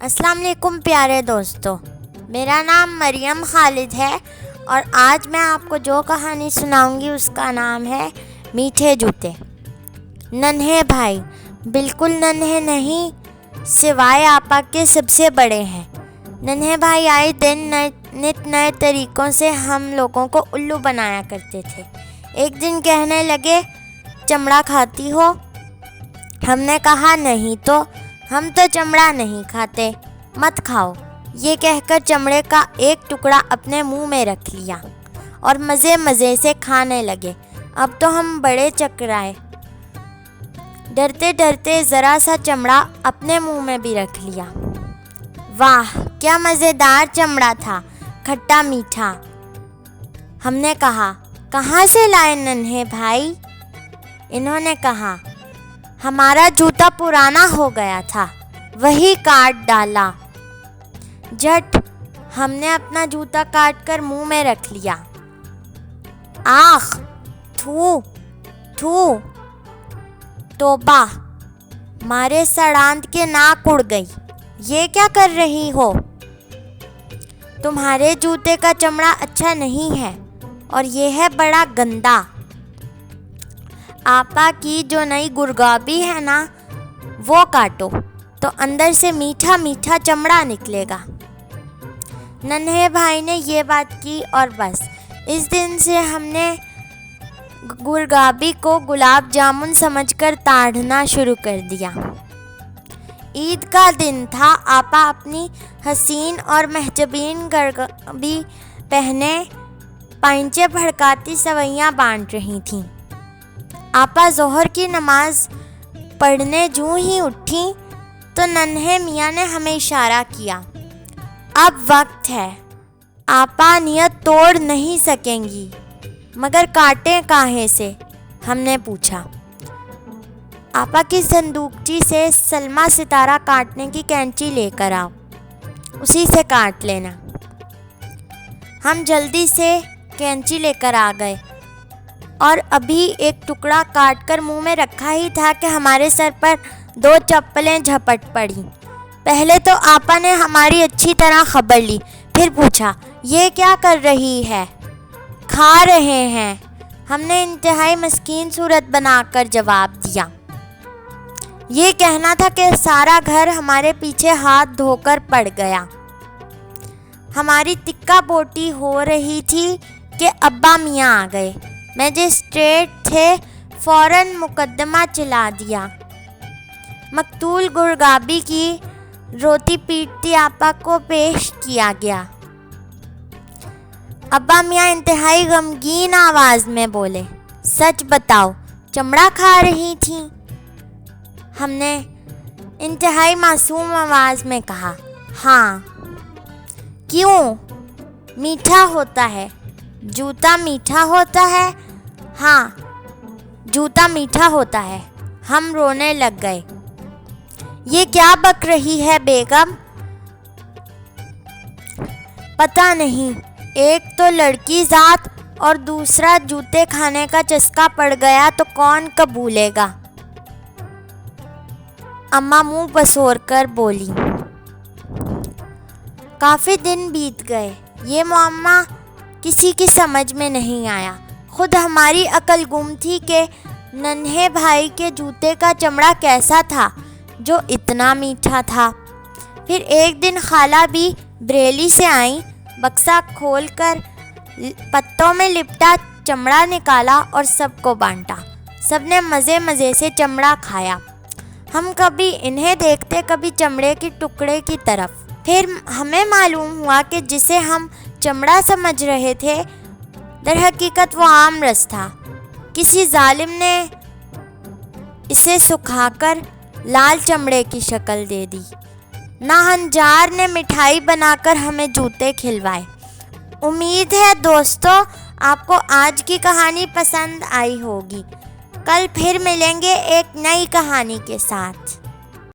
अस्सलाम वालेकुम प्यारे दोस्तों, मेरा नाम मरियम खालिद है और आज मैं आपको जो कहानी सुनाऊंगी उसका नाम है मीठे जूते। नन्हे भाई बिल्कुल नन्हे नहीं, सिवाय आपा के सबसे बड़े हैं। नन्हे भाई आए दिन नित नए तरीक़ों से हम लोगों को उल्लू बनाया करते थे। एक दिन कहने लगे, चमड़ा खाती हो? हमने कहा नहीं तो, हम तो चमड़ा नहीं खाते, मत खाओ। ये कहकर चमड़े का एक टुकड़ा अपने मुंह में रख लिया और मज़े मज़े से खाने लगे। अब तो हम बड़े चकराए, डरते डरते ज़रा सा चमड़ा अपने मुंह में भी रख लिया। वाह क्या मज़ेदार चमड़ा था, खट्टा मीठा। हमने कहा, कहाँ से लाए नन्हे भाई? इन्होंने कहा, हमारा जूता पुराना हो गया था, वही काट डाला। झट हमने अपना जूता काट कर मुंह में रख लिया। आख, थू थू, तौबा, मारे सड़ांत के नाक उड़ गई। ये क्या कर रही हो? तुम्हारे जूते का चमड़ा अच्छा नहीं है और ये है बड़ा गंदा। आपा की जो नई गुरगाबी है ना, वो काटो तो अंदर से मीठा मीठा चमड़ा निकलेगा। नन्हे भाई ने ये बात की और बस इस दिन से हमने गुरगाबी को गुलाब जामुन समझकर ताड़ना शुरू कर दिया। ईद का दिन था। आपा अपनी हसीन और महजबीन गुरगाबी पहने पाइंचे भड़काती सवैयाँ बांट रही थीं। आपा ज़ोहर की नमाज पढ़ने जूं ही उठी तो नन्हे मियाँ ने हमें इशारा किया, अब वक्त है। आपा नियत तोड़ नहीं सकेंगी, मगर काटें काहे से? हमने पूछा। आपा की संदूकची से सलमा सितारा काटने की कैंची लेकर आओ, उसी से काट लेना। हम जल्दी से कैंची लेकर आ गए और अभी एक टुकड़ा काटकर मुंह में रखा ही था कि हमारे सर पर दो चप्पलें झपट पड़ी। पहले तो आपा ने हमारी अच्छी तरह खबर ली, फिर पूछा, ये क्या कर रही है? खा रहे हैं, हमने इंतहाई मस्कीन सूरत बनाकर जवाब दिया। ये कहना था कि सारा घर हमारे पीछे हाथ धोकर पड़ गया। हमारी तिक्का बोटी हो रही थी कि अब्बा मियाँ आ गए। मैजिस्ट्रेट थे, फ़ौरन मुकदमा चला दिया। मकतूल गुरगाबी की रोती पीटती आपा को पेश किया गया। अब्बा मियाँ इंतहाई गमगीन आवाज़ में बोले, सच बताओ, चमड़ा खा रही थी? हमने इंतहाई मासूम आवाज़ में कहा, हाँ। क्यों? मीठा होता है। जूता मीठा होता है? हाँ, जूता मीठा होता है। हम रोने लग गए। ये क्या बक रही है बेगम? पता नहीं, एक तो लड़की ज़ात और दूसरा जूते खाने का चस्का पड़ गया तो कौन कबूलेगा? अम्मा मुंह बसोर कर बोली। काफ़ी दिन बीत गए, ये मुअम्मा किसी की समझ में नहीं आया। खुद हमारी अकल गुम थी कि नन्हे भाई के जूते का चमड़ा कैसा था जो इतना मीठा था। फिर एक दिन खाला भी बरेली से आई, बक्सा खोलकर पत्तों में लिपटा चमड़ा निकाला और सबको बांटा। सबने मज़े मज़े से चमड़ा खाया। हम कभी इन्हें देखते, कभी चमड़े के टुकड़े की तरफ। फिर हमें मालूम हुआ कि जिसे हम चमड़ा समझ रहे थे, दर हकीकत वो आम रस था। किसी जालिम ने इसे सुखाकर लाल चमड़े की शक्ल दे दी। नाहनजार ने मिठाई बनाकर हमें जूते खिलवाए। उम्मीद है दोस्तों आपको आज की कहानी पसंद आई होगी। कल फिर मिलेंगे एक नई कहानी के साथ।